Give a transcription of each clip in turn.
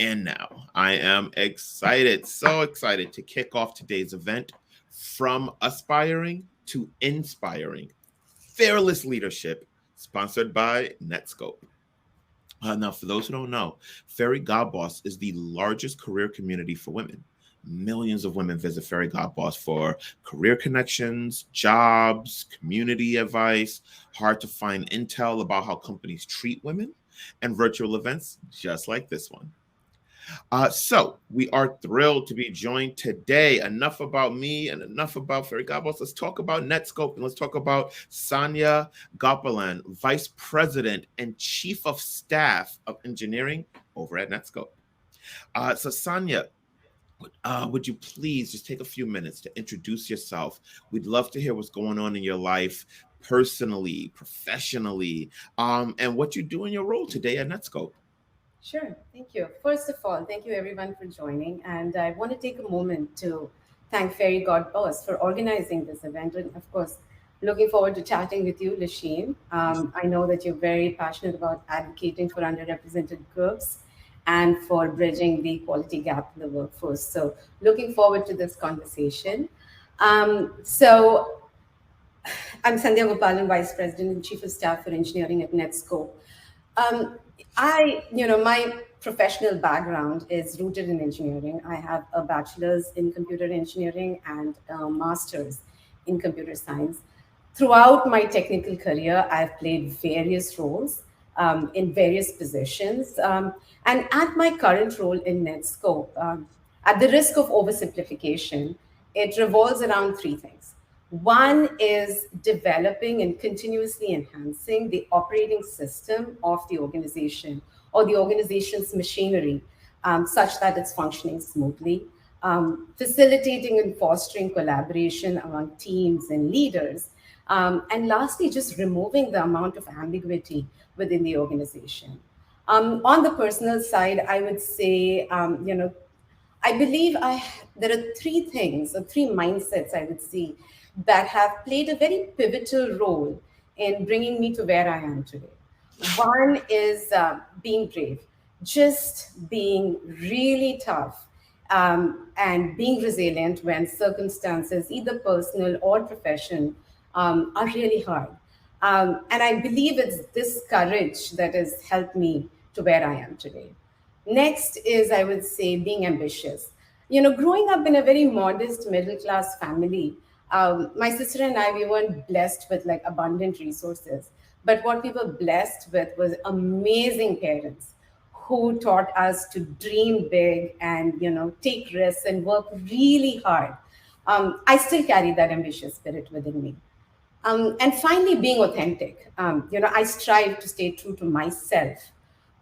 And now I am excited, so excited to kick off today's event, From Aspiring to Inspiring Fearless Leadership, sponsored by Netskope. Now, for those who don't know, Fairygodboss is the largest career community for women. Millions of women visit Fairygodboss for career connections, jobs, community advice, hard to find intel about how companies treat women, and virtual events just like this one. So we are thrilled to be joined today. Enough about me and enough about Fairy Godboss. Let's talk about Netskope and let's talk about Sandhya Gopalan, Vice President and Chief of Staff of Engineering over at Netskope. So Sandhya, would you please just take a few minutes to introduce yourself? We'd love to hear what's going on in your life personally, professionally, and what you do in your role today at Netskope. Sure, thank you. First of all, thank you everyone for joining. And I want to take a moment to thank Fairy Godboss for organizing this event. And of course, looking forward to chatting with you, Lasheen. I know that you're very passionate about advocating for underrepresented groups and for bridging the equality gap in the workforce. So, looking forward to this conversation. So, I'm Sandhya Gopalan, Vice President and Chief of Staff for Engineering at Netskope. Um, my professional background is rooted in engineering. I have a bachelor's in computer engineering and a master's in computer science. Throughout my technical career, I've played various roles in various positions. And at my current role in Netscope, at the risk of oversimplification, it revolves around three things. One is developing and continuously enhancing the operating system of the organization or the organization's machinery such that it's functioning smoothly, facilitating and fostering collaboration among teams and leaders, and lastly, just removing the amount of ambiguity within the organization. On the personal side, I would say, I believe there are three things or three mindsets I would see that have played a very pivotal role in bringing me to where I am today. One is being brave, just being really tough and being resilient when circumstances, either personal or profession, are really hard. And I believe it's this courage that has helped me to where I am today. Next is, I would say, being ambitious. Growing up in a very modest middle class family, my sister and I, we weren't blessed with like abundant resources. But what we were blessed with was amazing parents who taught us to dream big and, take risks and work really hard. I still carry that ambitious spirit within me. And finally, being authentic. I strive to stay true to myself.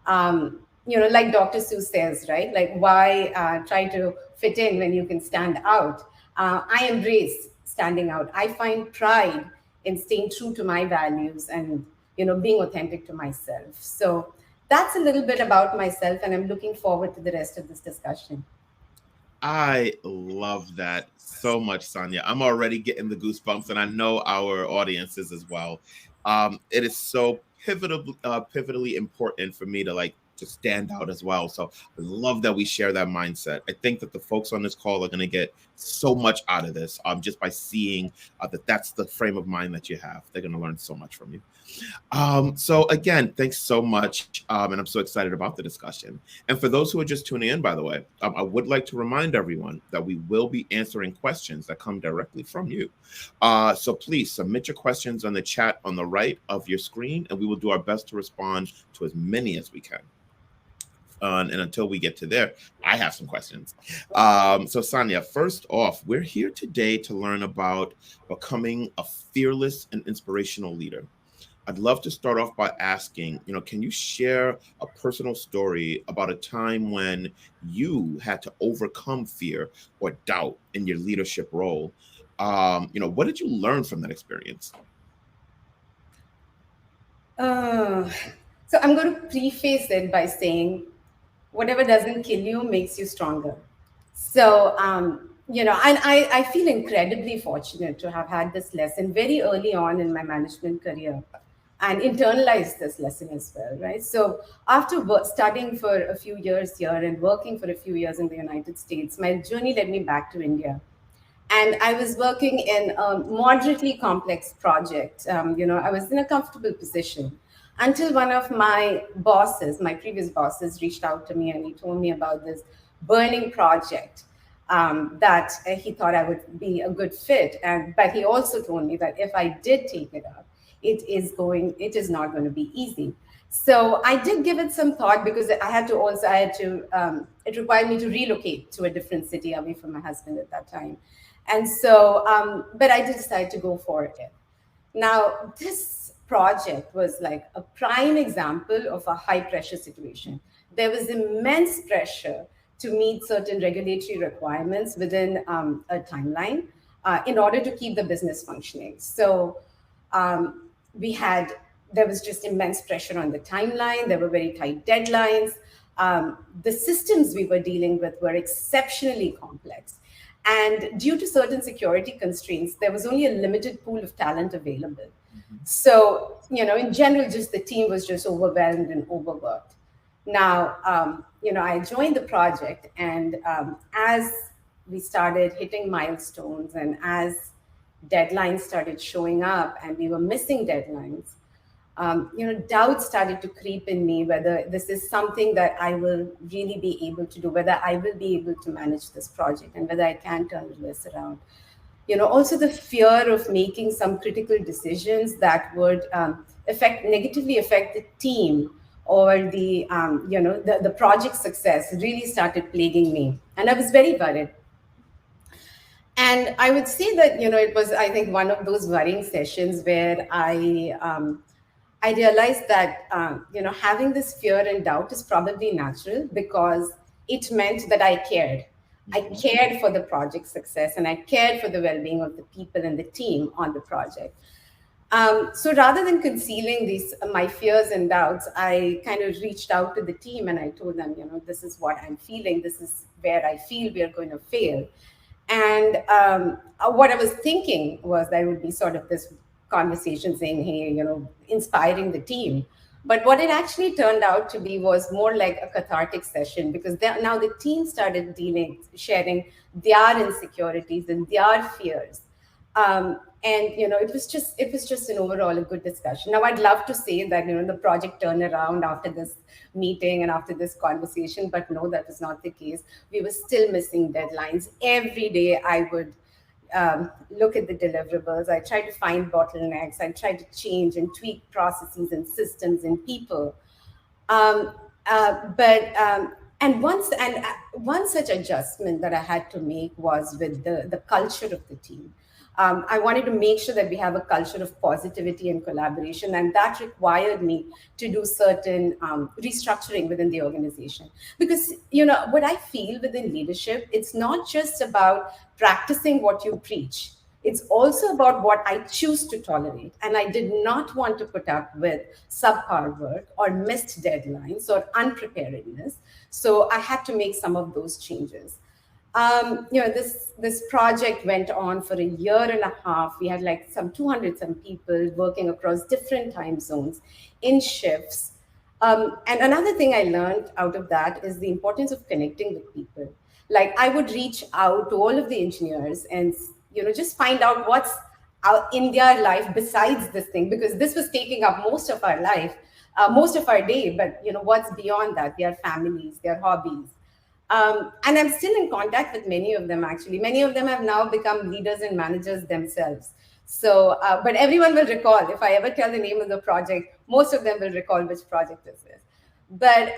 Like Dr. Seuss says, right? Like, why try to fit in when you can stand out? I embrace standing out. I find pride in staying true to my values and, being authentic to myself. So that's a little bit about myself, and I'm looking forward to the rest of this discussion. I love that so much, Sonia. I'm already getting the goosebumps, and I know our audiences as well. It is so pivotally important for me to to stand out as well. So I love that we share that mindset. I think that the folks on this call are going to get so much out of this just by seeing that that's the frame of mind that you have. They're going to learn so much from you. So again, thanks so much. And I'm so excited about the discussion. And for those who are just tuning in, by the way, I would like to remind everyone that we will be answering questions that come directly from you. So please submit your questions on the chat on the right of your screen, and we will do our best to respond to as many as we can. And until we get to there, I have some questions. So Sandhya, first off, we're here today to learn about becoming a fearless and inspirational leader. I'd love to start off by asking, can you share a personal story about a time when you had to overcome fear or doubt in your leadership role? What did you learn from that experience? Uh, so I'm going to preface it by saying whatever doesn't kill you makes you stronger. So, and I feel incredibly fortunate to have had this lesson very early on in my management career. and internalize this lesson as well, right? So after studying for a few years here and working for a few years in the United States, my journey led me back to India, and I was working in a moderately complex project. I was in a comfortable position until one of my bosses, my previous bosses, reached out to me and he told me about this burning project that he thought I would be a good fit. And but he also told me that if I did take it up, it is not going to be easy. So I did give it some thought because it required me to relocate to a different city away from my husband at that time. And so, but I did decide to go for it. Now, this project was like a prime example of a high pressure situation. There was immense pressure to meet certain regulatory requirements within a timeline in order to keep the business functioning. So, we had there was just immense pressure on the timeline. There were very tight deadlines. The systems we were dealing with were exceptionally complex, and due to certain security constraints, there was only a limited pool of talent available. So, in general, just the team was just overwhelmed and overworked. Now, I joined the project, and as we started hitting milestones and as deadlines started showing up and we were missing deadlines, doubts started to creep in me whether this is something that I will really be able to do, whether I will be able to manage this project, and whether I can turn this around. Also the fear of making some critical decisions that would negatively affect the team or the project success really started plaguing me, and I was very worried. And I would say that it was, I think, one of those worrying sessions where I realized that having this fear and doubt is probably natural because it meant that I cared. I cared for the project success and I cared for the well-being of the people and the team on the project. So rather than concealing these my fears and doubts, I kind of reached out to the team and I told them, this is what I'm feeling. This is where I feel we are going to fail. And what I was thinking was that it would be sort of this conversation saying, hey, inspiring the team. But what it actually turned out to be was more like a cathartic session because now the team started sharing their insecurities and their fears. And it was just an overall a good discussion. Now I'd love to say that the project turned around after this meeting and after this conversation, but no, that was not the case. We were still missing deadlines. Every day I would look at the deliverables. I tried to find bottlenecks. I tried to change and tweak processes and systems and people. But and one such adjustment that I had to make was with the culture of the team. I wanted to make sure that we have a culture of positivity and collaboration, and that required me to do certain restructuring within the organization. Because what I feel within leadership, it's not just about practicing what you preach. It's also about what I choose to tolerate. And I did not want to put up with subpar work or missed deadlines or unpreparedness. So I had to make some of those changes. This project went on for a year and a half. We had like some 200 some people working across different time zones in shifts. And another thing I learned out of that is the importance of connecting with people. Like I would reach out to all of the engineers and just find out what's out in their life besides this thing, because this was taking up most of our life, most of our day. But what's beyond that? Their families, their hobbies. And I'm still in contact with many of them, actually. Many of them have now become leaders and managers themselves. So, but everyone will recall, if I ever tell the name of the project, most of them will recall which project this is. But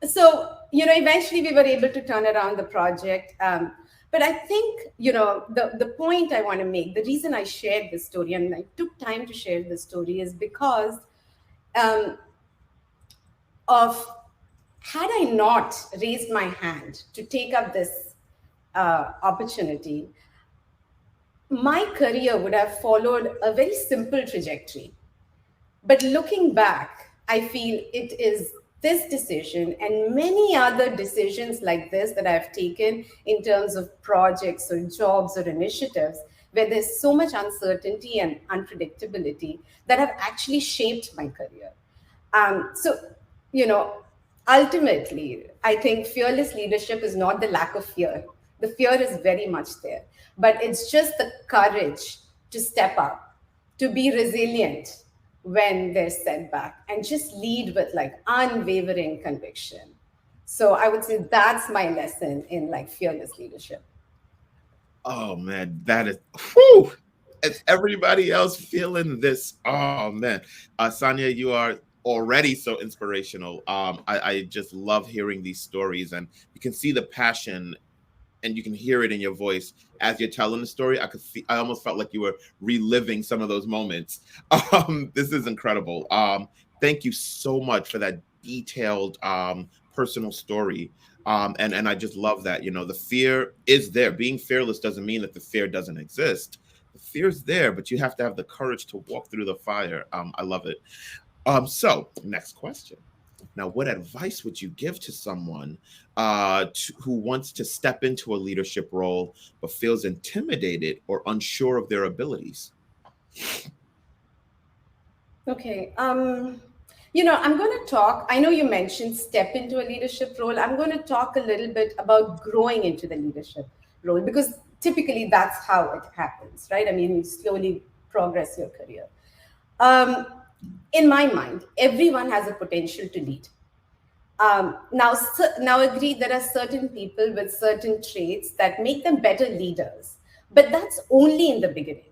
so, eventually we were able to turn around the project. But I think, the point I want to make, the reason I shared this story and I took time to share this story is because of had I not raised my hand to take up this opportunity, my career would have followed a very simple trajectory. But looking back, I feel it is this decision and many other decisions like this that I've taken in terms of projects or jobs or initiatives where there's so much uncertainty and unpredictability that have actually shaped my career. So, you know, ultimately, I think fearless leadership is not the lack of fear. The fear is very much there, but it's just the courage to step up, to be resilient when there's setback, and just lead with like unwavering conviction. So I would say that's my lesson in like fearless leadership. Oh man, that is whew. Is everybody else feeling this? Oh man, Sanya, you are already so inspirational. I just love hearing these stories, and you can see the passion, and you can hear it in your voice as you're telling the story. I almost felt like you were reliving some of those moments. This is incredible. Thank you so much for that detailed personal story. And I just love that, the fear is there. Being fearless doesn't mean that the fear doesn't exist. The fear's there, but you have to have the courage to walk through the fire. I love it. So next question. Now, what advice would you give to someone who wants to step into a leadership role but feels intimidated or unsure of their abilities? Okay. I'm going to talk. I know you mentioned step into a leadership role. I'm going to talk a little bit about growing into the leadership role because typically that's how it happens, right? I mean, you slowly progress your career. Um, in my mind, everyone has a potential to lead. Now, agree there are certain people with certain traits that make them better leaders, but that's only in the beginning.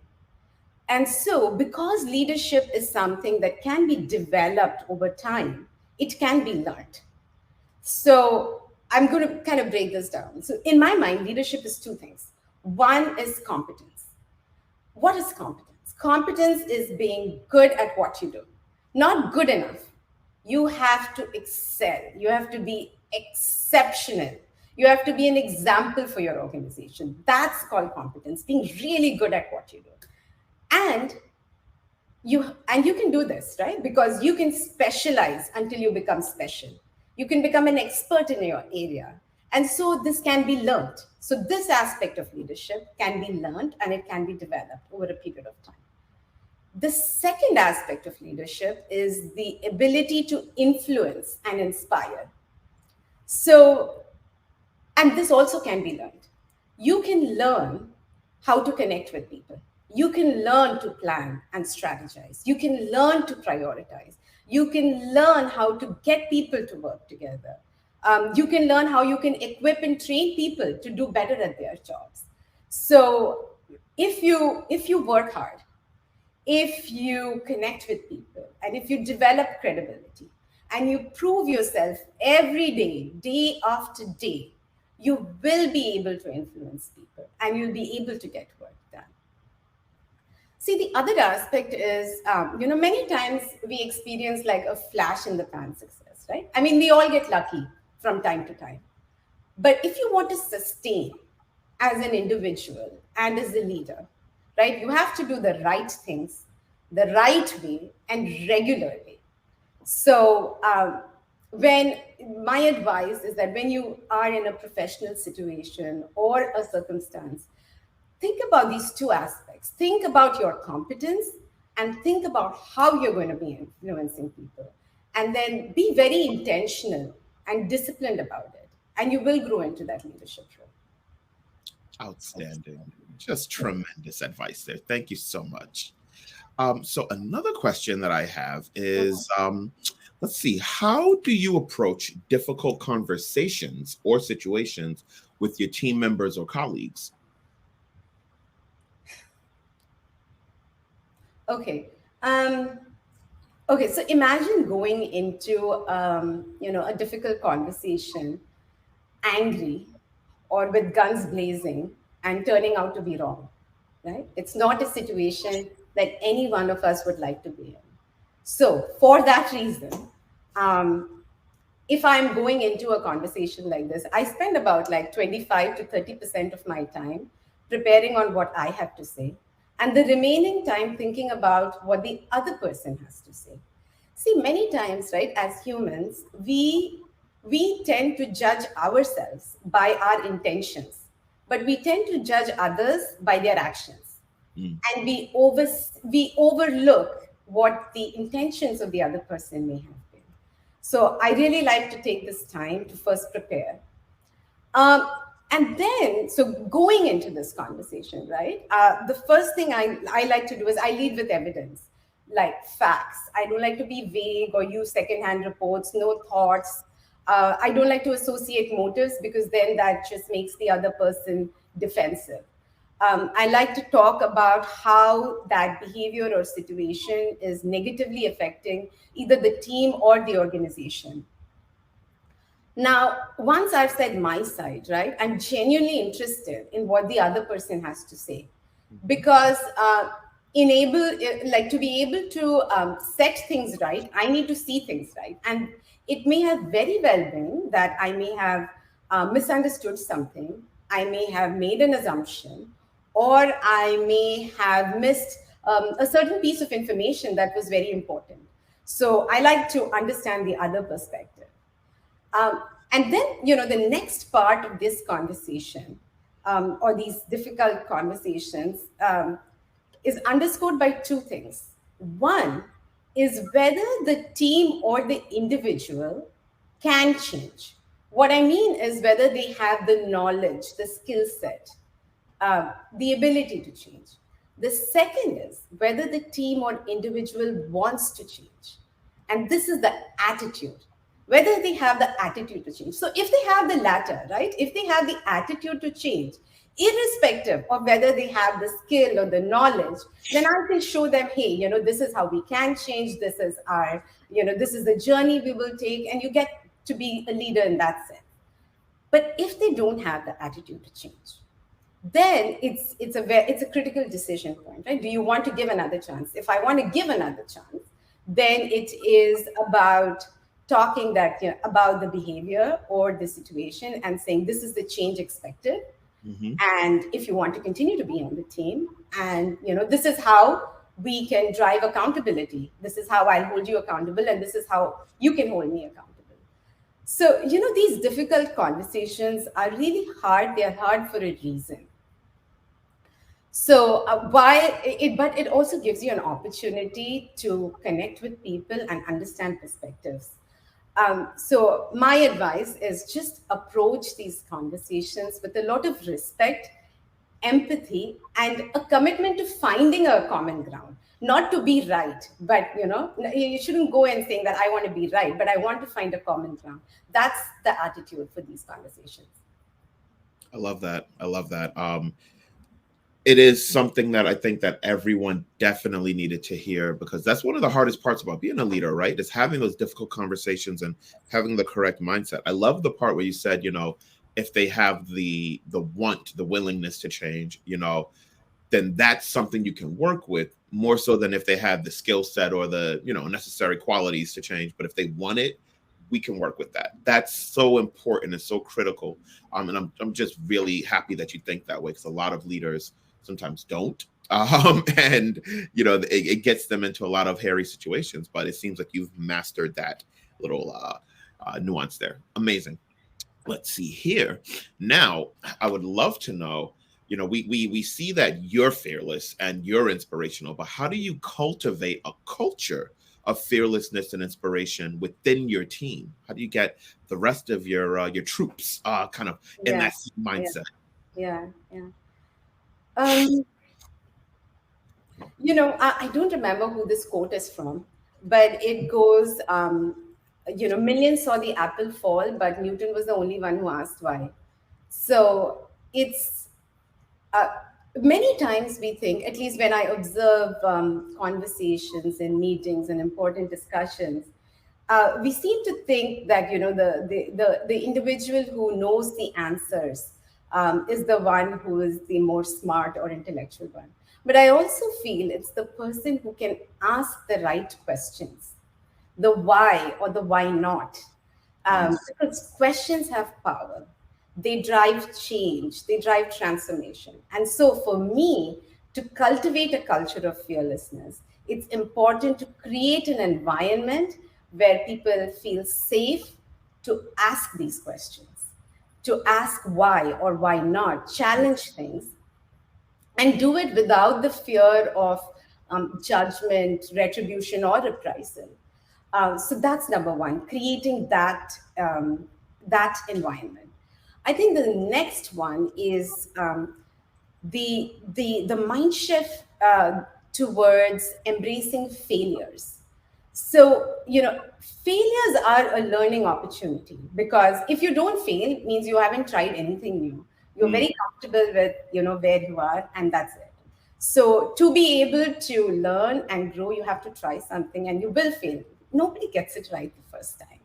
And so, because leadership is something that can be developed over time, it can be learned. So, I'm going to kind of break this down. So, in my mind, leadership is two things. One is competence. What is competence? Competence is being good at what you do, not good enough. You have to excel, you have to be exceptional, you have to be an example for your organization. That's called competence, being really good at what you do. And you can do this, right? Because you can specialize until you become special. You can become an expert in your area. And so this can be learned. So this aspect of leadership can be learned and it can be developed over a period of time. The second aspect of leadership is the ability to influence and inspire. So, and this also can be learned. You can learn how to connect with people. You can learn to plan and strategize. You can learn to prioritize. You can learn how to get people to work together. You can learn how you can equip and train people to do better at their jobs. So if you work hard, if you connect with people, and if you develop credibility, and you prove yourself every day, day after day, you will be able to influence people and you'll be able to get work done. See, the other aspect is, many times we experience like a flash in the pan success, right? I mean, we all get lucky from time to time. But if you want to sustain as an individual and as a leader, right, you have to do the right things the right way and regularly. So, when my advice is that when you are in a professional situation or a circumstance, think about these two aspects. Think about your competence and think about how you're going to be influencing people. And then be very intentional and disciplined about it. And you will grow into that leadership role. Outstanding. Just tremendous advice there. Thank you so much. So another question that I have is, let's see, how do you approach difficult conversations or situations with your team members or colleagues? Okay. Um, okay. So imagine going into a difficult conversation, angry, or with guns blazing, and turning out to be wrong. Right? It's not a situation that any one of us would like to be in. So for that reason, um, if I'm going into a conversation like this, I spend about like 25 to 30% of my time preparing on what I have to say, and the remaining time thinking about what the other person has to say. See, many times, right, as humans, we tend to judge ourselves by our intentions, but we tend to judge others by their actions. Mm. and we overlook what the intentions of the other person may have been. So I really like to take this time to first prepare. Um, and then, so going into this conversation, right? The first thing I like to do is I lead with evidence, like facts. I don't like to be vague or use secondhand reports, no thoughts. I don't like to associate motives because then that just makes the other person defensive. I like to talk about how that behavior or situation is negatively affecting either the team or the organization. Now, once I've said my side, right, I'm genuinely interested in what the other person has to say, Mhm. because like to be able to set things right, I need to see things right, and it may have very well been that I may have misunderstood something, I may have made an assumption, or I may have missed a certain piece of information that was very important. So I like to understand the other perspective. Um, and then, the next part of this conversation, or these difficult conversations, is underscored by two things. One is whether the team or the individual can change. What I mean is whether they have the knowledge, the skill set, the ability to change. The second is whether the team or individual wants to change. And this is the attitude, whether they have the attitude to change. So if they have the latter, right, if they have the attitude to change, irrespective of whether they have the skill or the knowledge, then I can show them, hey, this is how we can change. This is our, this is the journey we will take. And you get to be a leader in that sense. But if they don't have the attitude to change, then it's a critical decision point, right? Do you want to give another chance? If I want to give another chance, then it is about talking that, about the behavior or the situation and saying this is the change expected, Mhm. and if you want to continue to be on the team, and this is how we can drive accountability, this is how I'll hold you accountable, and this is how you can hold me accountable. So, these difficult conversations are really hard. They're hard for a reason. So, but it also gives you an opportunity to connect with people and understand perspectives. So, my advice is just approach these conversations with a lot of respect, empathy, and a commitment to finding a common ground. Not to be right, but you shouldn't go and saying that I want to be right, but I want to find a common ground. That's the attitude for these conversations. I love that. I love that. It is something that I think that everyone definitely needed to hear, because that's one of the hardest parts about being a leader, right? Is having those difficult conversations and having the correct mindset. I love the part where you said, if they have the want, the willingness to change, then that's something you can work with more so than if they have the skill set or the, necessary qualities to change. But if they want it, we can work with that. That's so important and so critical. And I'm just really happy that you think that way, because a lot of leaders sometimes don't. And it gets them into a lot of hairy situations. But it seems like you've mastered that little nuance there. Amazing. Let's see here. Now, I would love to know, we see that you're fearless and you're inspirational, but how do you cultivate a culture of fearlessness and inspiration within your team? How do you get the rest of your troops kind of in Yeah, that same yeah, mindset? yeah, yeah. Um, I don't remember who this quote is from, but it goes, millions saw the apple fall, but Newton was the only one who asked why. So it's uh, many times we think, at least when I observe conversations and meetings and important discussions, we seem to think that the individual who knows the answers is the one who is the more smart or intellectual one. But I also feel it's the person who can ask the right questions, the why or the why not. Yes. Because questions have power. They drive change, they drive transformation. And so, for me, to cultivate a culture of fearlessness, it's important to create an environment where people feel safe to ask these questions, to ask why or why not, challenge things, and do it without the fear of judgment, retribution, or reprisal. So that's number one, creating that environment. I think the next one is the mind shift towards embracing failures. So, failures are a learning opportunity, because if you don't fail, it means you haven't tried anything new. You're Mm. very comfortable with, where you are, and that's it. So to be able to learn and grow, you have to try something, and you will fail. Nobody gets it right the first time.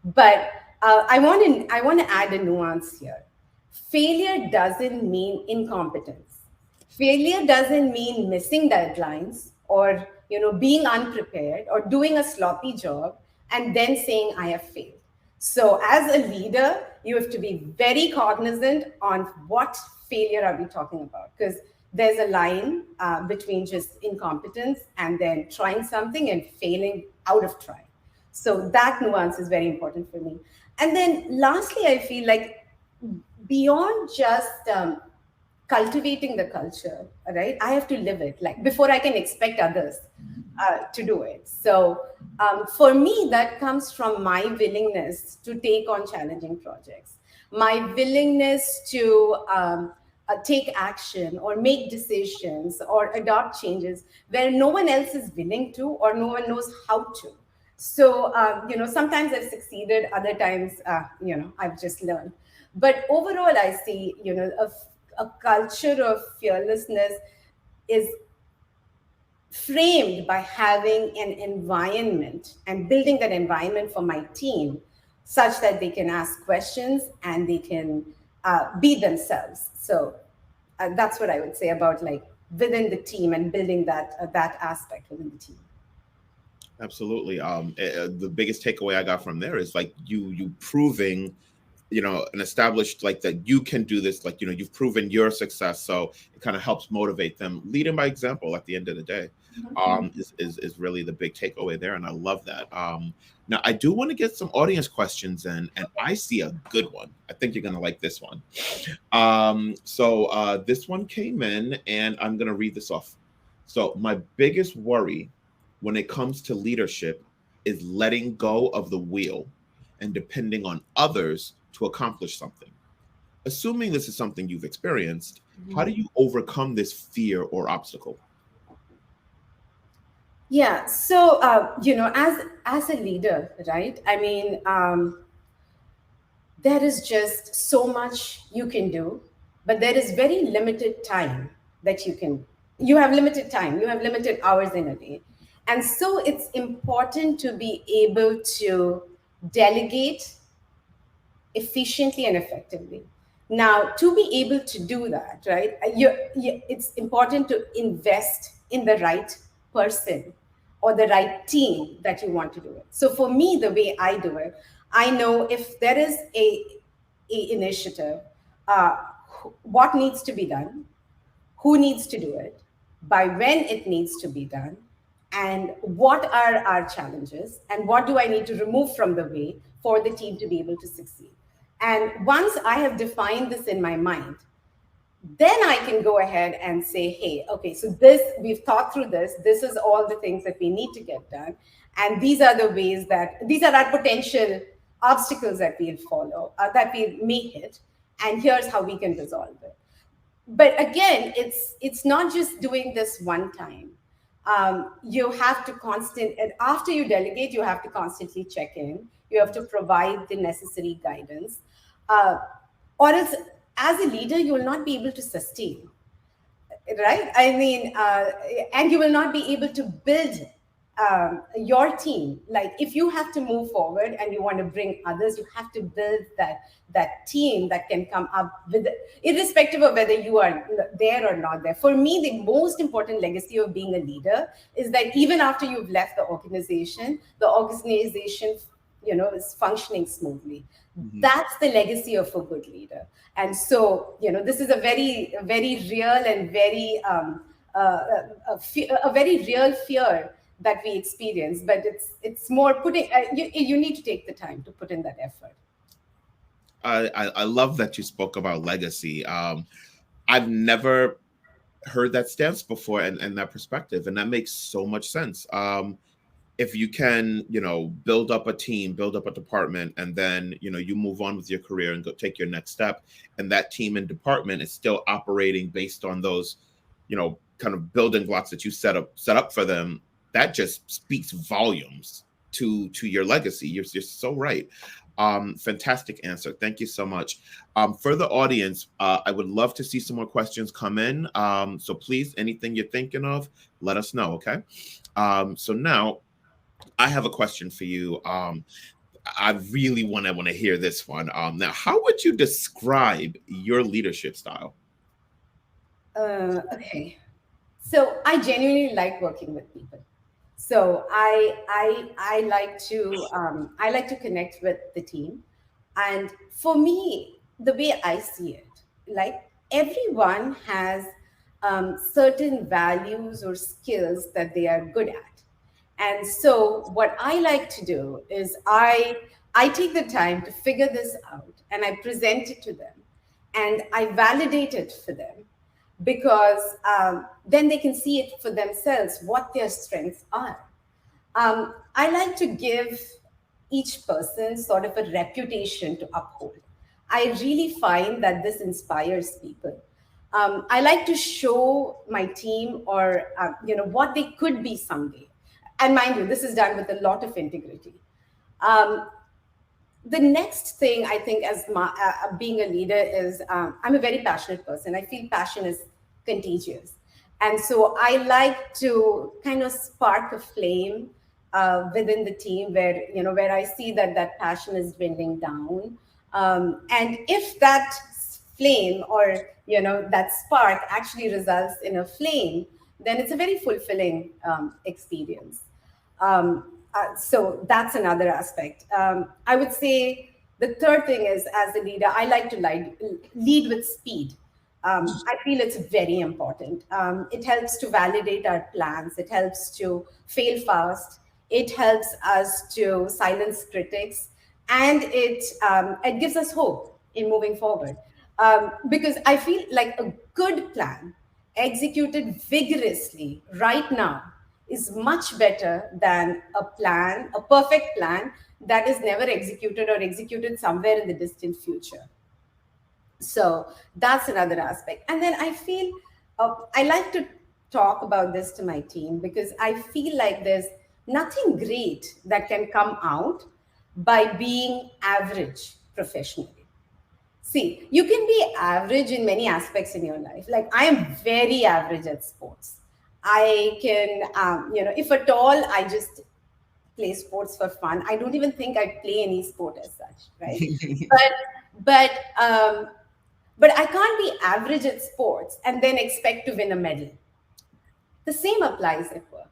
But I want to add a nuance here. Failure doesn't mean incompetence. Failure doesn't mean missing deadlines, or being unprepared, or doing a sloppy job and then saying I have failed. So as a leader, you have to be very cognizant on what failure are we talking about, because there's a line between just incompetence and then trying something and failing out of trying. So that nuance is very important for me. And then lastly, I feel like beyond just cultivating the culture, right? I have to live it, like before I can expect others to do it. So for me, that comes from my willingness to take on challenging projects, my willingness to take action or make decisions or adopt changes where no one else is willing to, or no one knows how to. So, sometimes I've succeeded, other times, I've just learned. But overall, I see, a culture of fearlessness is framed by having an environment and building that environment for my team such that they can ask questions and they can be themselves. So that's what I would say about like within the team and building that aspect within the team. Absolutely. The biggest takeaway I got from there is like you proving, and established like that you can do this. Like, you've proven your success, so it kind of helps motivate them. Leading by example at the end of the day, is really the big takeaway there, and I love that. Now I do want to get some audience questions in, and I see a good one. I think you're gonna like this one. So this one came in, and I'm gonna read this off. So my biggest worry when it comes to leadership is letting go of the wheel and depending on others to accomplish something. Assuming this is something you've experienced, how do you overcome this fear or obstacle? Yeah. So, as a leader, right? I mean, there is just so much you can do, but there is very limited time that you have limited time, you have limited hours in a day. And so it's important to be able to delegate efficiently and effectively. Now, to be able to do that, right, it's important to invest in the right person or the right team that you want to do it. So for me, the way I do it, I know if there is a initiative, uh, what needs to be done, who needs to do it, by when it needs to be done, and what are our challenges, and what do I need to remove from the way for the team to be able to succeed. And once I have defined this in my mind, then I can go ahead and say, hey, okay, so this, we've thought through this. This is all the things that we need to get done. And these are the ways these are our potential obstacles that we'll follow, that we may hit. And here's how we can resolve it. But again, it's not just doing this one time. You have to and after you delegate, you have to constantly check in. You have to provide the necessary guidance, uh, or else, as a leader, you will not be able to sustain, right? I mean, and you will not be able to build your team. Like if you have to move forward and you want to bring others, you have to build that team that can come up with, irrespective of whether you are there or not there. For me, the most important legacy of being a leader is that even after you've left the organization is functioning smoothly. Mhm. That's the legacy of a good leader. And so this is a very real and very a very real fear that we experience, but it's more putting you need to take the time to put in that effort. I love that you spoke about legacy. I've never heard that stance before, and that perspective, and that makes so much sense. If you can, build up a team, build up a department, and then, you move on with your career and go take your next step, and that team and department is still operating based on those, kind of building blocks that you set up for them, that just speaks volumes to your legacy. You're so right. Fantastic answer. Thank you so much. For the audience, I would love to see some more questions come in. So please, anything you're thinking of, let us know. Okay. So now I have a question for you. I really want to hear this one. Now, how would you describe your leadership style? Okay. So I genuinely like working with people. So I like to connect with the team, and for me, the way I see it, like everyone has certain values or skills that they are good at, and so what I like to do is I take the time to figure this out and I present it to them and I validate it for them because then they can see it for themselves what their strengths are. I like to give each person sort of a reputation to uphold. I really find that this inspires people. I like to show my team or what they could be someday. And mind you, this is done with a lot of integrity. Um, the next thing I think as being a leader is I'm a very passionate person. I feel passion is contagious, and so I like to kind of spark a flame within the team where where I see that that passion is dwindling down, and if that flame or that spark actually results in a flame, then it's a very fulfilling experience. So that's another aspect. I would say the third thing is, as a leader, I like to lead with speed. I feel it's very important. It helps to validate our plans. It helps to fail fast. It helps us to silence critics, and it gives us hope in moving forward. Because I feel like a good plan executed vigorously right now is much better than a perfect plan that is never executed or executed somewhere in the distant future. So that's another aspect. And then I feel I like to talk about this to my team because I feel like there's nothing great that can come out by being average professionally. See, you can be average in many aspects in your life. Like I am very average at sports. I can, if at all, I just play sports for fun. I don't even think I play any sport as such, right? But but um, but I can't be average at sports and then expect to win a medal. The same applies at work.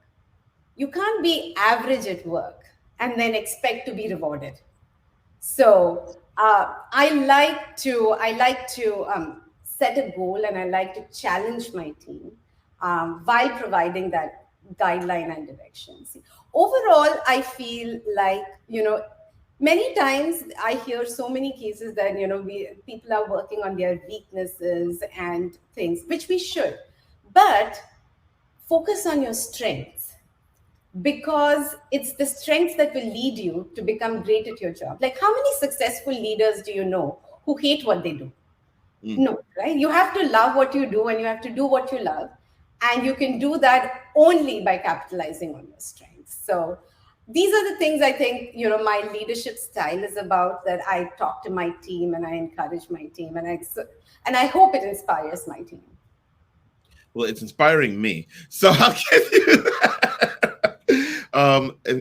You can't be average at work and then expect to be rewarded. So I like to set a goal and I like to challenge my team while providing that guideline and direction. See, overall, I feel like many times I hear so many cases that we people are working on their weaknesses and things, which we should, but focus on your strengths because it's the strengths that will lead you to become great at your job. Like, how many successful leaders do you know who hate what they do? Mm. No, right? You have to love what you do and you have to do what you love. And you can do that only by capitalizing on your strengths. So these are the things I think, my leadership style is about, that I talk to my team and I encourage my team and I hope it inspires my team. Well, it's inspiring me, so I'll give you that.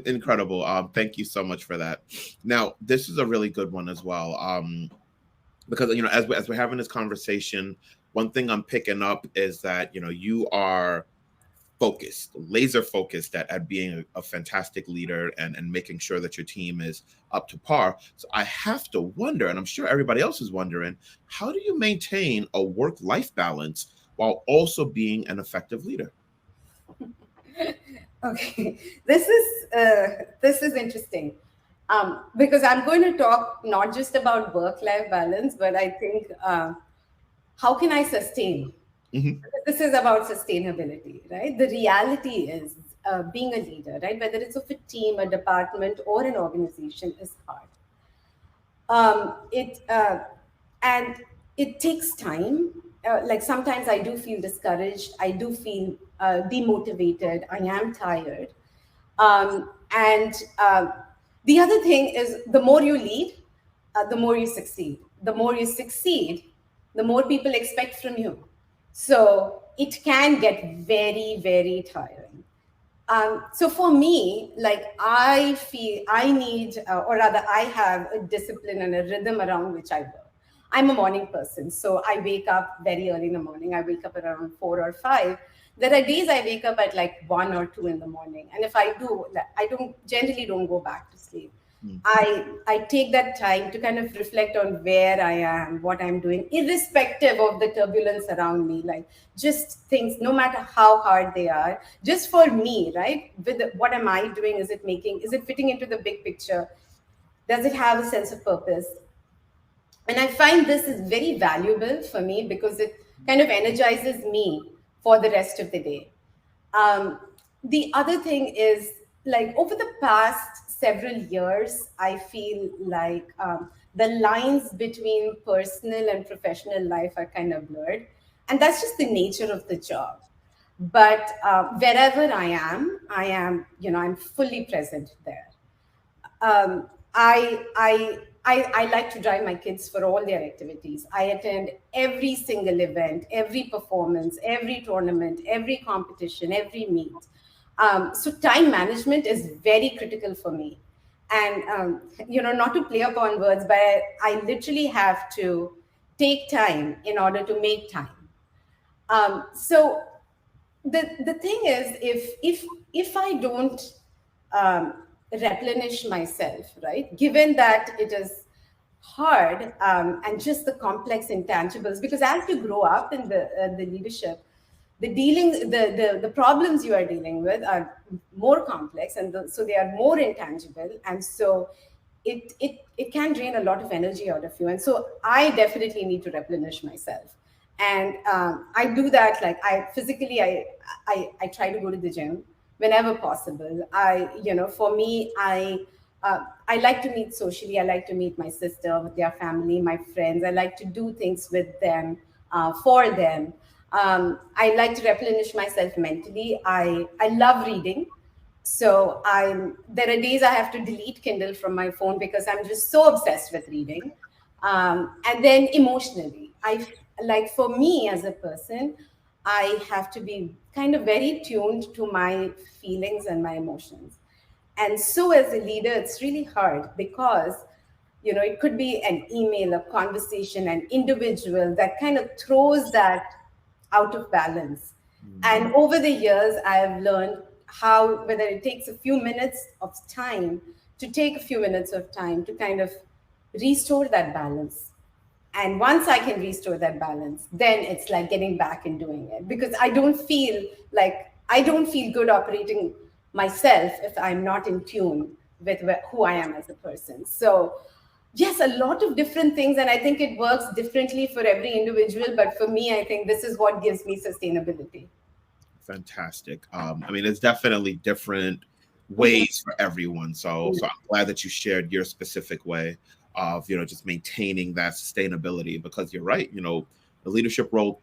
Incredible. Thank you so much for that. Now, this is a really good one as well. Because as we're having this conversation, one thing I'm picking up is that you are focused, laser focused at being a fantastic leader and making sure that your team is up to par. So I have to wonder, and I'm sure everybody else is wondering, how do you maintain a work-life balance while also being an effective leader? Okay, this is interesting because I'm going to talk not just about work-life balance, but I think how can I sustain? Hmm. This is about sustainability, right? The reality is being a leader, right? Whether it's of a team, a department, or an organization, is hard. It and it takes time. Like sometimes I do feel discouraged. I do feel demotivated. I am tired. And the other thing is, the more you lead, the more you succeed. The more you succeed, the more people expect from you. So it can get very, very tiring. So for me, like I feel I need, or rather, I have a discipline and a rhythm around which I work. I'm a morning person, so I wake up very early in the morning. I wake up around 4 or 5. There are days I wake up at like 1 or 2 in the morning, and if I do, like, I don't generally don't go back to sleep. I take that time to kind of reflect on where I am, what I'm doing, irrespective of the turbulence around me. Like just things, no matter how hard they are, just for me, right? What am I doing? Is it fitting into the big picture? Does it have a sense of purpose? And I find this is very valuable for me because it kind of energizes me for the rest of the day. um, the other thing is, like, over the past several years, I feel like the lines between personal and professional life are kind of blurred, and that's just the nature of the job. But wherever I am, I'm fully present there. um, I like to drive my kids for all their activities. I attend every single event, every performance, every tournament, every competition, every meet. So time management is very critical for me. And, not to play upon words, but I literally have to take time in order to make time. So the thing is, if I don't um, replenish myself, right, given that it is hard, and just the complex intangibles, because as you grow up in the leadership, the problems you are dealing with are more complex, and so they are more intangible, and so it can drain a lot of energy out of you. And so I definitely need to replenish myself. And I do that, like, I physically, I try to go to the gym whenever possible. For me, I like to meet socially. I like to meet my sister with their family, my friends. I like to do things with them, for them. I like to replenish myself mentally. I love reading. So there are days I have to delete Kindle from my phone because I'm just so obsessed with reading. And then emotionally, like, for me as a person, I have to be kind of very tuned to my feelings and my emotions. And so as a leader, it's really hard because, it could be an email, a conversation, an individual that kind of throws that out of balance. And over the years, I have learned how, whether it takes a few minutes of time, to take a few minutes of time to kind of restore that balance. And once I can restore that balance, then it's like getting back and doing it, because I don't feel good operating myself if I'm not in tune with who I am as a person. So yes, a lot of different things, and I think it works differently for every individual, but for me, I think this is what gives me sustainability. Fantastic. I mean, it's definitely different ways for everyone. So I'm glad that you shared your specific way of, just maintaining that sustainability, because you're right. The leadership role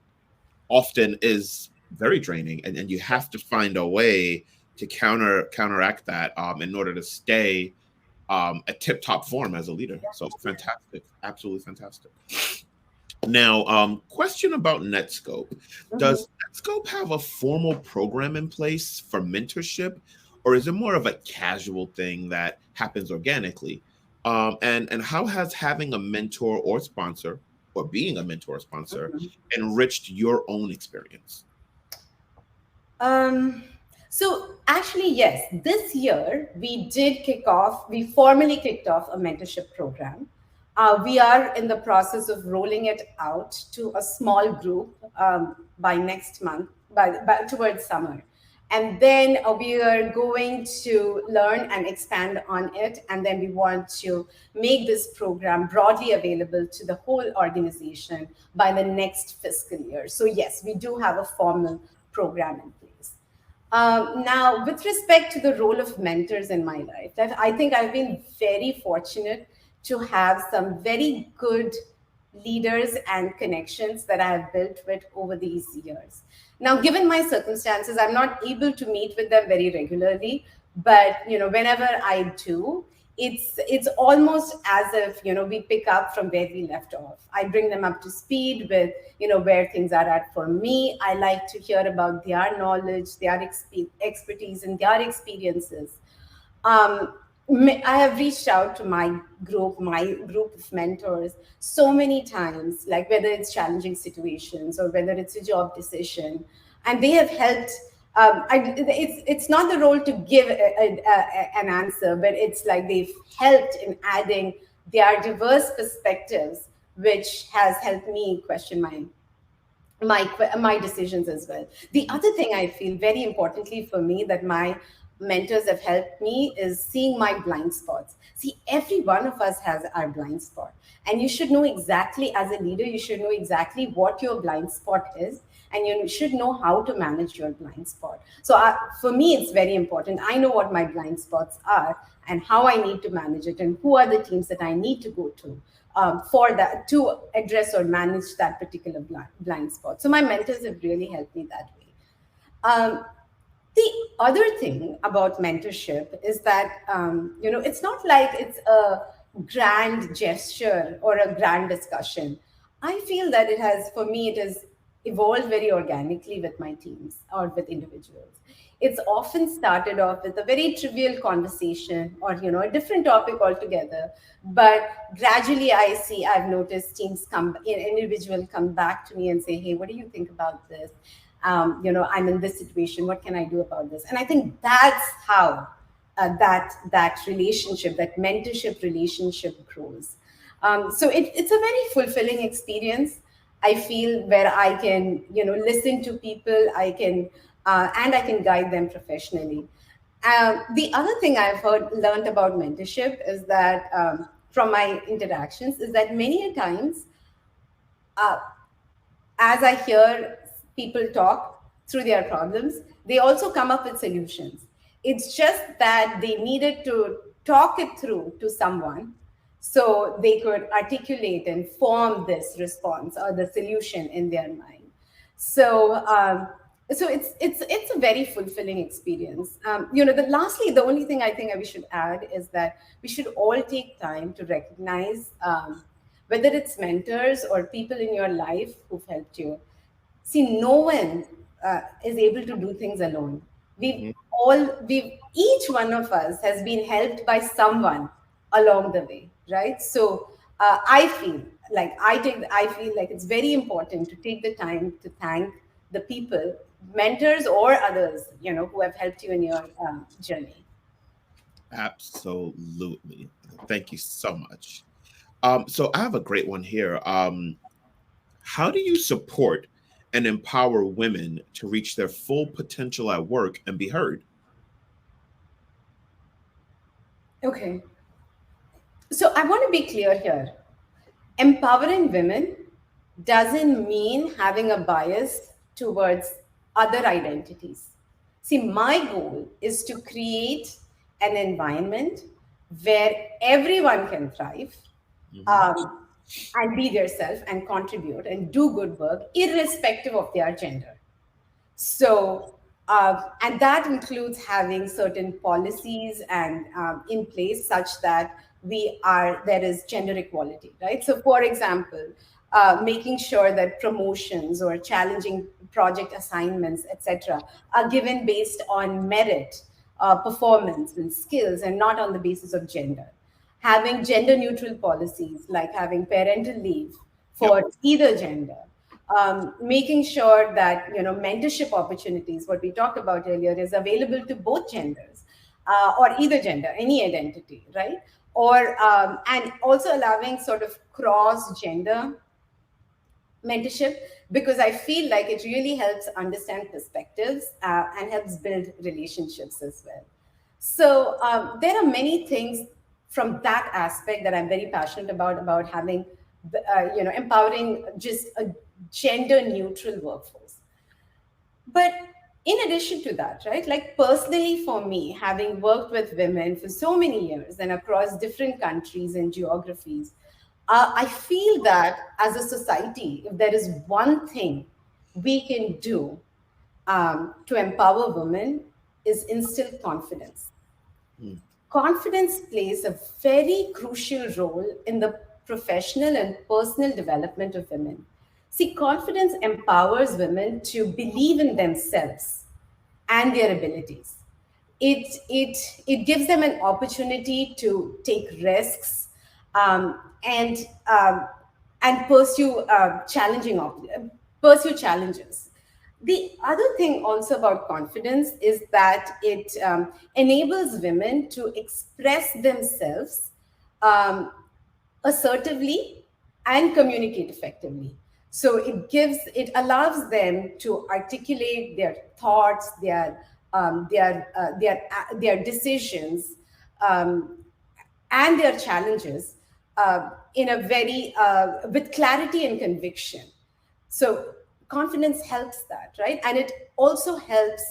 often is very draining, and you have to find a way to counteract that, in order to stay, at tip top form as a leader. So fantastic, absolutely fantastic. Now, question about Netscope. Mhm. Does Netscope have a formal program in place for mentorship, or is it more of a casual thing that happens organically? And how has having a mentor or sponsor, or being a mentor or sponsor, enriched your own experience? Um, so actually, yes, this year we formally kicked off a mentorship program. We are in the process of rolling it out to a small group by next month, by towards summer. And then we are going to learn and expand on it. And then we want to make this program broadly available to the whole organization by the next fiscal year. So, yes, we do have a formal program in place. Now, with respect to the role of mentors in my life, I think I've been very fortunate to have some very good leaders and connections that I have built with over these years. Now, given my circumstances, I'm not able to meet with them very regularly, but whenever I do, it's almost as if we pick up from where we left off. I bring them up to speed with where things are at for me. I like to hear about their knowledge, their expertise, and their experiences. um, I have reached out to my group of mentors so many times, like whether it's challenging situations or whether it's a job decision, and they have helped. It's not the role to give an answer, but it's like they've helped in adding their diverse perspectives, which has helped me question my decisions as well. The other thing I feel very importantly for me that my mentors have helped me is seeing my blind spots. See, every one of us has our blind spot, and you should know exactly, as a leader, you should know exactly what your blind spot is, and you should know how to manage your blind spot. So for me, it's very important. I know what my blind spots are and how I need to manage it, and who are the teams that I need to go to for that, to address or manage that particular blind spot. So my mentors have really helped me that way. Um, the other thing about mentorship is that it's not like it's a grand gesture or a grand discussion. I feel that it has, for me, it has evolved very organically with my teams or with individuals. It's often started off with a very trivial conversation or a different topic altogether, but gradually I've noticed teams individual come back to me and say, hey, what do you think about this? I'm in this situation, what can I do about this? And I think that's how that relationship, that mentorship relationship grows. So it's a very fulfilling experience, I feel, where I can listen to people, I can guide them professionally. The other thing I've learned about mentorship is that, from my interactions, is that many a times, uh, as I hear people talk through their problems, they also come up with solutions. It's just that they needed to talk it through to someone so they could articulate and form this response or the solution in their mind. So, it's a very fulfilling experience. The only thing I think we should add is that we should all take time to recognize, whether it's mentors or people in your life who've helped you. See, no one is able to do things alone. Mhm. Each one of us has been helped by someone along the way, right? So I feel like it's very important to take the time to thank the people, mentors or others, who have helped you in your journey. Absolutely. Thank you so much. So I have a great one here. How do you support and empower women to reach their full potential at work and be heard? Okay. So I want to be clear here. Empowering women doesn't mean having a bias towards other identities. See, my goal is to create an environment where everyone can thrive, Mhm. um, and be their self and contribute and do good work, irrespective of their gender. So, and that includes having certain policies and in place such that there is gender equality, right? So, for example, making sure that promotions or challenging project assignments, etc., are given based on merit, performance, and skills, and not on the basis of gender. Having gender neutral policies like having parental leave Yep. for either gender, making sure that mentorship opportunities, what we talked about earlier, is available to both genders, or either gender, any identity, right? Or and also allowing sort of cross gender mentorship, because I feel like it really helps understand perspectives and helps build relationships as well. So there are many things from that aspect that I'm very passionate about having, empowering just a gender neutral workforce. But in addition to that, right, like personally for me, having worked with women for so many years and across different countries and geographies, I feel that as a society, if there is one thing we can do to empower women, is instill confidence. Mm, Confidence plays a very crucial role in the professional and personal development of women. See, confidence empowers women to believe in themselves and their abilities. It gives them an opportunity to take risks, um, and um, and pursue challenges. The other thing also about confidence is that it enables women to express themselves um, assertively and communicate effectively. So it allows them to articulate their thoughts, their decisions, um, and their challenges in a very with clarity and conviction. So confidence helps that, right? And it also helps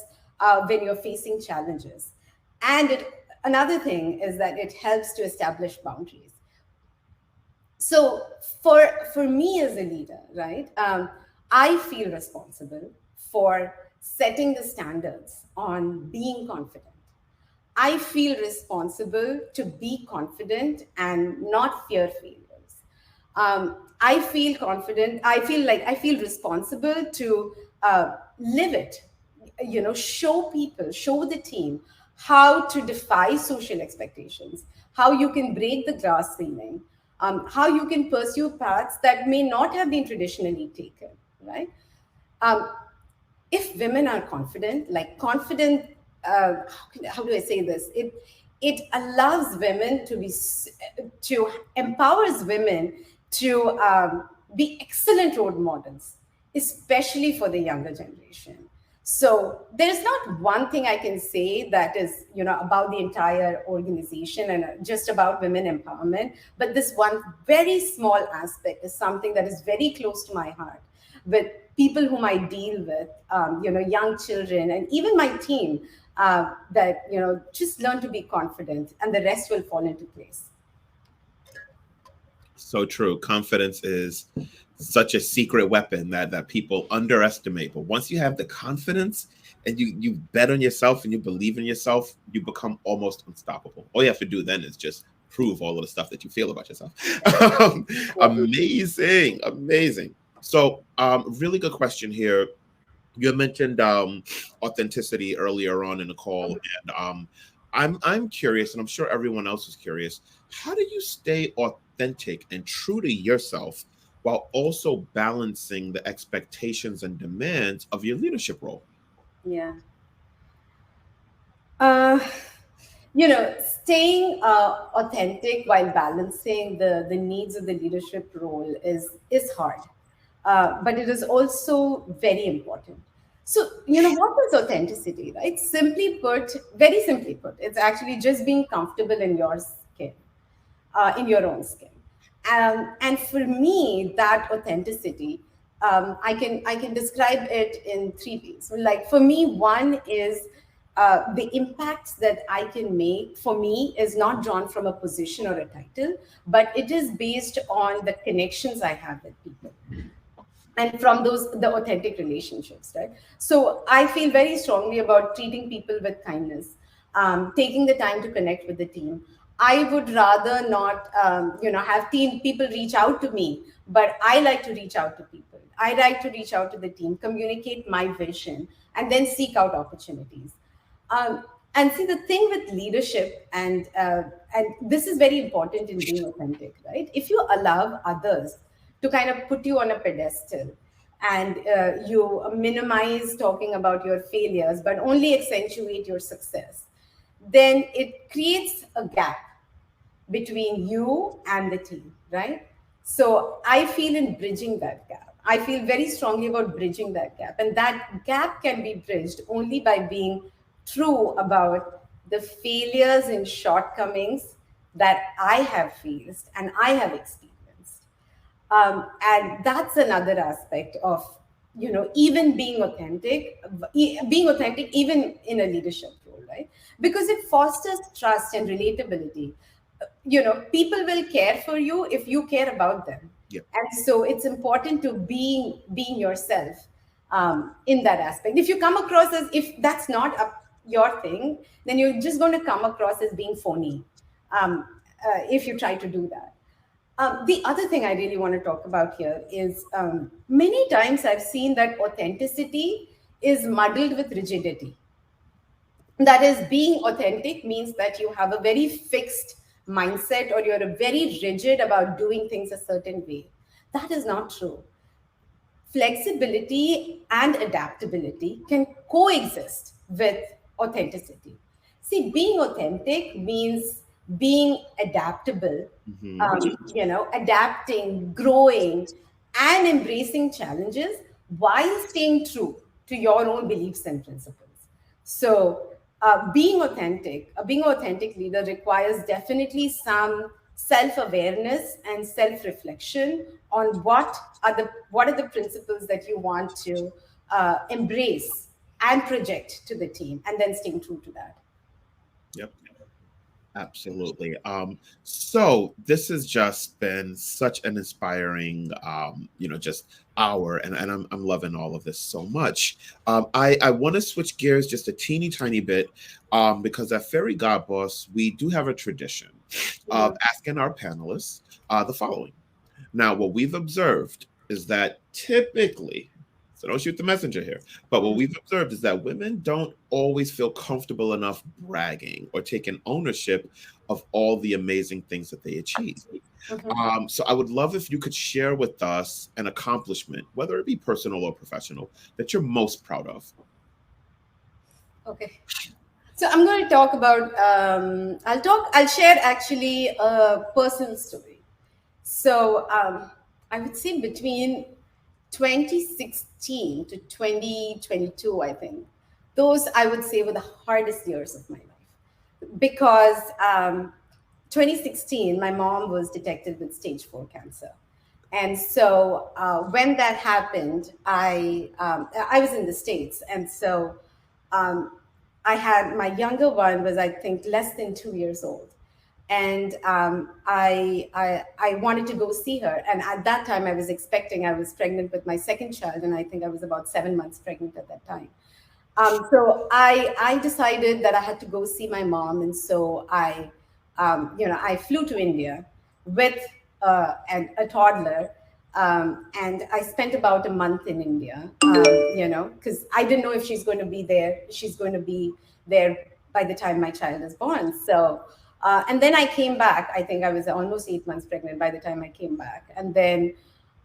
when you're facing challenges. And another thing is that it helps to establish boundaries. So for me as a leader, right, I feel responsible for setting the standards on being confident. I feel responsible to be confident and not fear failures. I feel confident. I feel responsible to live it. Show the team how to defy social expectations, how you can break the glass ceiling, how you can pursue paths that may not have been traditionally taken, right? Um, if women are confident, like confident, how do I say this? It allows women to empowers women to be excellent role models, especially for the younger generation. So there's not one thing I can say that is, about the entire organization and just about women empowerment, but this one very small aspect is something that is very close to my heart with people whom I deal with, young children, and even my team, that, just learn to be confident and the rest will fall into place. so true. Confidence is such a secret weapon that people underestimate. But once you have the confidence and you bet on yourself and you believe in yourself, you become almost unstoppable. All you have to do then is just prove all of the stuff that you feel about yourself. Amazing, amazing. So, really good question here. You mentioned authenticity earlier on in the call, and I'm curious, and I'm sure everyone else is curious. How do you stay authentic and true to yourself while also balancing the expectations and demands of your leadership role? Yeah. Uh, Staying authentic while balancing the needs of the leadership role is hard, but it is also very important. So, what is authenticity, right? Very simply put, it's actually just being comfortable in your skin, in your own skin. And for me, that authenticity, I can describe it in three ways. So, like for me, one is the impacts that I can make for me is not drawn from a position or a title, but it is based on the connections I have with people and from those the authentic relationships, right? So I feel very strongly about treating people with kindness, taking the time to connect with the team. I would rather not have team people reach out to me, but I like to reach out to people. I like to reach out to the team, communicate my vision, and then seek out opportunities. Um, and see, the thing with leadership, and this is very important in being authentic, right? If you allow others to kind of put you on a pedestal, and you minimize talking about your failures but only accentuate your success, then it creates a gap between you and the team, right? So I feel in bridging that gap, I feel very strongly about bridging that gap. And that gap can be bridged only by being true about the failures and shortcomings that I have faced and I have experienced. And that's another aspect of, even being authentic even in a leadership role, right? Because it fosters trust and relatability. People will care for you if you care about them. Yeah. And so it's important to being yourself, in that aspect. If you come across as, if that's not your thing, then you're just going to come across as being phony, if you try to do that. The other thing I really want to talk about here is, many times I've seen that authenticity is muddled with rigidity. That is, being authentic means that you have a very fixed mindset, or you're very rigid about doing things a certain way. That is not true. Flexibility and adaptability can coexist with authenticity. See, being authentic means being adaptable, Hmm. adapting, growing, and embracing challenges while staying true to your own beliefs and principles. So, being an authentic leader requires definitely some self-awareness and self-reflection on what are the principles that you want to embrace and project to the team, and then staying true to that. Yep. Absolutely. So this has just been such an inspiring, just hour, and I'm loving all of this so much. I want to switch gears just a teeny tiny bit, because at Fairy God Boss, we do have a tradition of Mhm. asking our panelists the following. Now, what we've observed is that typically, so don't shoot the messenger here, but what we've observed is that women don't always feel comfortable enough bragging or taking ownership of all the amazing things that they achieve. Mhm. So I would love if you could share with us an accomplishment, whether it be personal or professional, that you're most proud of. Okay. So I'm going to talk about. I'll share actually a personal story. So, I would say between 2016 to 2022, I think those, I would say, were the hardest years of my life, because 2016 my mom was detected with stage 4 cancer. And so, when that happened, I was in the States. And so, um, I had, my younger one was, I think, less than 2 years old. And I wanted to go see her. And at that time, I was pregnant with my second child, and I think I was about 7 months pregnant at that time. So I decided that I had to go see my mom. And so I flew to India with a toddler. And I spent about a month in India, because I didn't know if she's going to be there. She's going to be there by the time my child is born. So, and then I came back. I think I was almost 8 months pregnant by the time I came back. And then,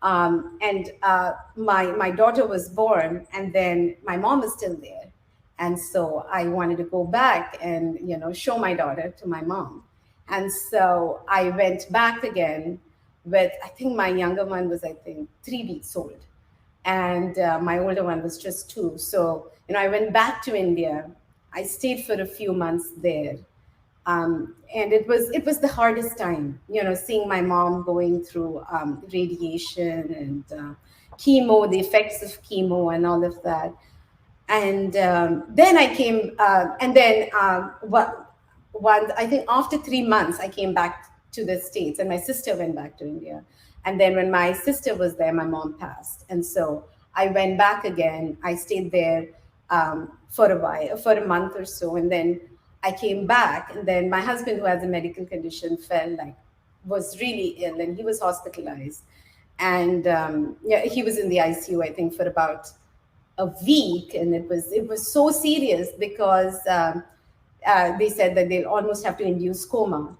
my daughter was born, and then my mom was still there. And so I wanted to go back and, show my daughter to my mom. And so I went back again with, I think my younger one was, I think, 3 weeks old. And my older one was just two. So, I went back to India. I stayed for a few months there. And it was the hardest time, seeing my mom going through radiation and chemo, the effects of chemo and all of that. And then I came, and then what? One, I think after 3 months, I came back to the States, and my sister went back to India. And then when my sister was there, my mom passed, and so I went back again. I stayed there for a while, for a month or so, and then I came back. And then my husband, who has a medical condition, was really ill, and he was hospitalized. And yeah, he was in the ICU, I think, for about a week. And it was so serious, because they said that they'll almost have to induce coma,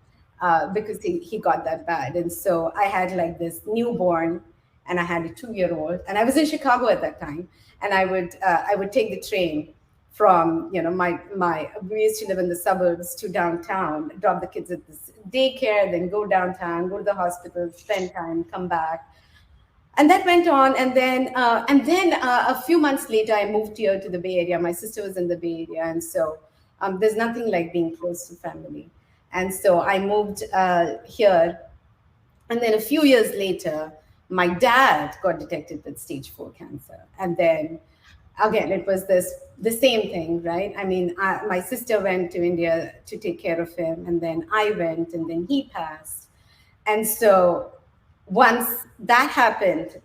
because he got that bad. And so I had like this newborn, and I had a 2 year old, and I was in Chicago at that time. And I would take the train from, my we used to live in the suburbs, to downtown, drop the kids at this daycare, then go downtown, go to the hospital, spend time, come back. And that went on, and then a few months later, I moved here to the Bay Area. My sister was in the Bay Area, and so there's nothing like being close to family. And so I moved here, and then a few years later, my dad got detected with stage 4 cancer. And then again, it was the same thing, right? I mean, my sister went to India to take care of him, and then I went, and then he passed. And so once that happened,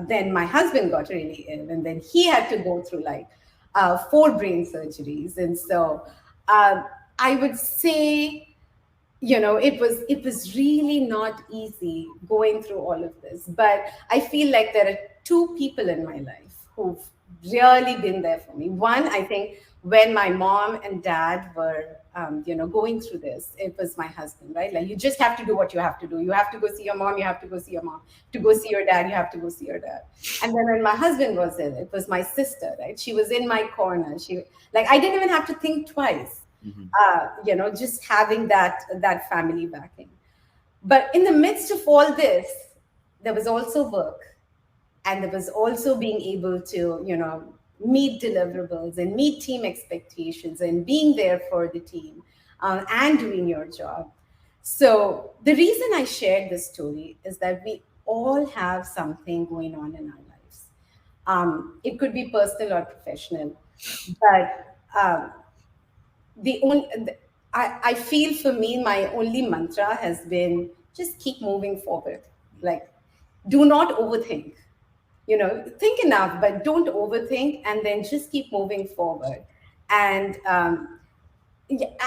then my husband got really ill, and then he had to go through like 4 brain surgeries. And so uh, I would say, it was really not easy going through all of this, but I feel like there are 2 people in my life who've really been there for me. One, I think, when my mom and dad were going through this, it was my husband, right? Like, you just have to do what you have to do. You have to go see your mom, you have to go see your mom. To go see your dad, you have to go see your dad. And then when my husband was ill, it was my sister, right? She was in my corner. She, like, I didn't even have to think twice, Mhm. just having that family backing. But in the midst of all this, there was also work, and there was also being able to, meet deliverables and meet team expectations and being there for the team, and doing your job. So the reason I shared this story is that we all have something going on in our lives. It could be personal or professional, but the only I feel, for me, my only mantra has been just keep moving forward. Like, do not overthink. Think enough, but don't overthink, and then just keep moving forward. And yeah,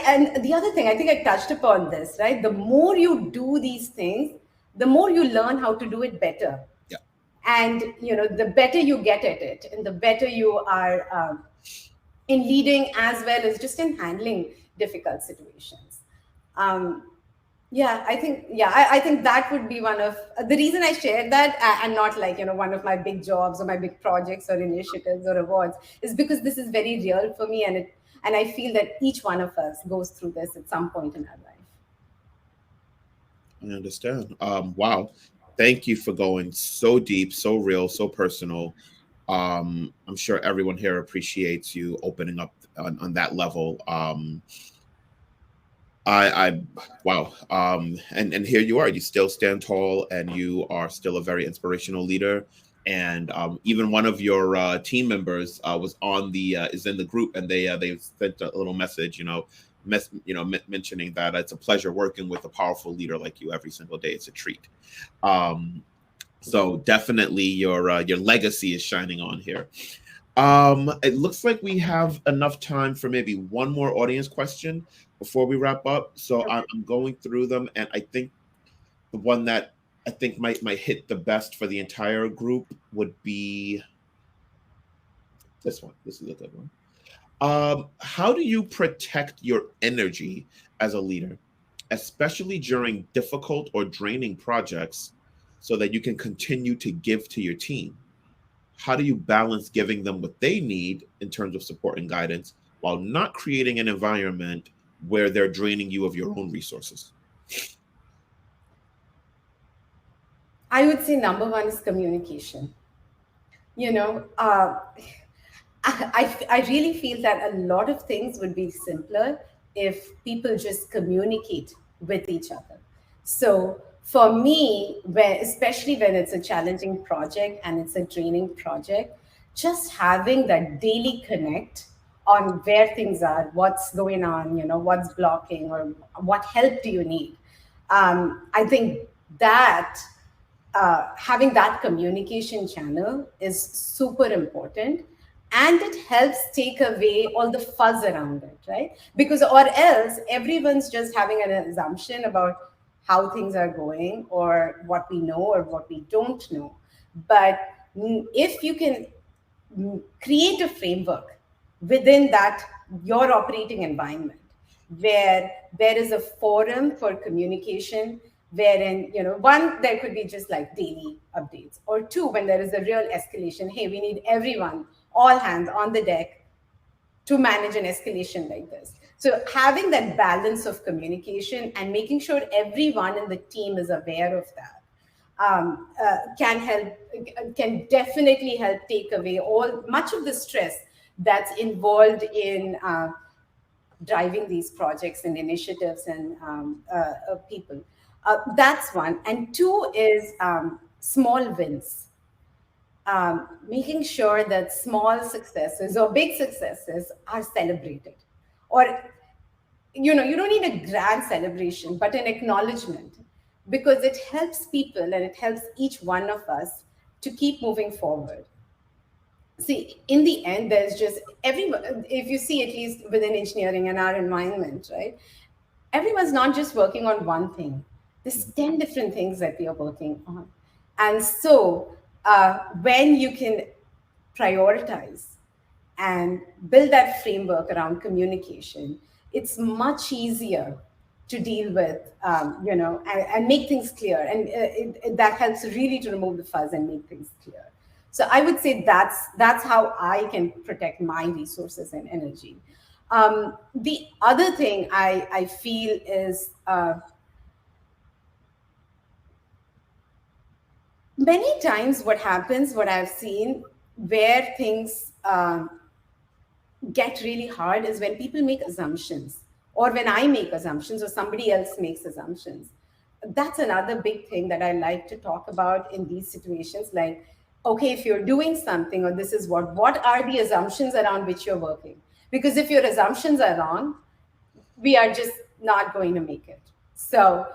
and the other thing, I think I touched upon this, right? The more you do these things, the more you learn how to do it better, Yeah. and the better you get at it, and the better you are in leading, as well as just in handling difficult situations. um, yeah, I think that would be one of the reason I shared that, and not like, one of my big jobs or my big projects or initiatives or awards, is because this is very real for me, and I feel that each one of us goes through this at some point in our life. I understand. Wow. Thank you for going so deep, so real, so personal. I'm sure everyone here appreciates you opening up on that level. I wow. And here you are. You still stand tall, and you are still a very inspirational leader. And even one of your team members was on the is in the group, and they sent a little message, mentioning that it's a pleasure working with a powerful leader like you every single day. It's a treat. Um, so definitely your legacy is shining on here. It looks like we have enough time for maybe one more audience question before we wrap up. So I'm going through them, and I think the one that I think might hit the best for the entire group would be this one. This is a good one. How do you protect your energy as a leader, especially during difficult or draining projects, so that you can continue to give to your team? How do you balance giving them what they need in terms of support and guidance while not creating an environment where they're draining you of your own resources? I would say number one is communication. you know uh, I really feel that a lot of things would be simpler if people just communicate with each other. So for me, especially when it's a challenging project and it's a draining project, just having that daily connect on where things are, what's going on, what's blocking, or what help do you need. I think that having that communication channel is super important, and it helps take away all the fuzz around it, right? Because, or else, everyone's just having an assumption about how things are going, or what we know or what we don't know. But if you can create a framework within that, your operating environment, where there is a forum for communication, wherein, one, there could be just like daily updates, or two, when there is a real escalation, hey, we need everyone, all hands on the deck, to manage an escalation like this. So having that balance of communication and making sure everyone in the team is aware of that, can definitely help take away all much of the stress that's involved in driving these projects and initiatives and people. That's one. And two is small wins, making sure that small successes or big successes are celebrated. Or, you don't need a grand celebration, but an acknowledgement, because it helps people and it helps each one of us to keep moving forward. See, in the end, there's just everyone, if you see, at least within engineering and our environment, right? Everyone's not just working on one thing. There's 10 different things that we are working on. And so when you can prioritize and build that framework around communication, it's much easier to deal with, and make things clear. And that helps really to remove the fuzz and make things clear. So I would say that's how I can protect my resources and energy. The other thing I feel is many times what happens, what I've seen, where things get really hard is when people make assumptions, or when I make assumptions, or somebody else makes assumptions. That's another big thing that I like to talk about in these situations. Like, okay, if you're doing something, or this is what are the assumptions around which you're working? Because if your assumptions are wrong, we are just not going to make it. So,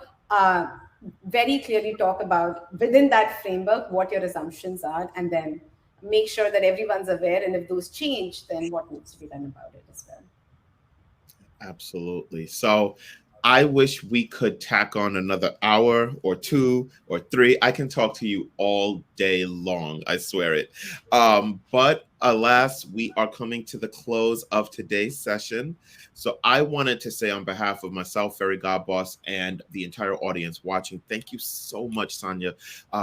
very clearly talk about within that framework what your assumptions are, and then make sure that everyone's aware. And if those change, then what needs to be done about it as well. Absolutely. So I wish we could tack on another hour or two or three. I can talk to you all day long. I swear it. But alas, we are coming to the close of today's session. So I wanted to say on behalf of myself, Fairy Godboss, and the entire audience watching, thank you so much, Sandhya,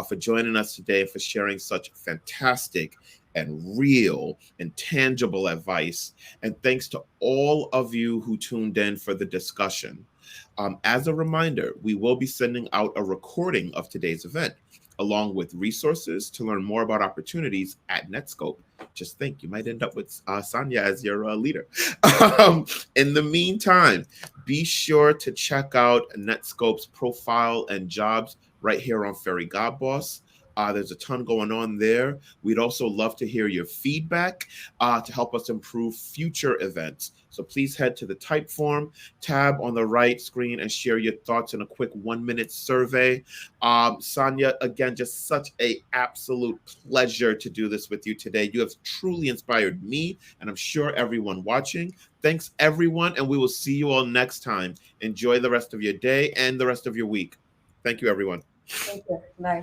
for joining us today and for sharing such fantastic and real and tangible advice. And thanks to all of you who tuned in for the discussion. As a reminder, we will be sending out a recording of today's event, along with resources to learn more about opportunities at Netskope. Just think, you might end up with Sandhya as your leader. In the meantime, be sure to check out Netskope's profile and jobs right here on Fairy Godboss. There's a ton going on there. We'd also love to hear your feedback to help us improve future events. So please head to the Typeform tab on the right screen and share your thoughts in a quick 1-minute survey. Sandhya, again, just such a absolute pleasure to do this with you today. You have truly inspired me, and I'm sure everyone watching. Thanks, everyone, and we will see you all next time. Enjoy the rest of your day and the rest of your week. Thank you, everyone. Thank you. Bye.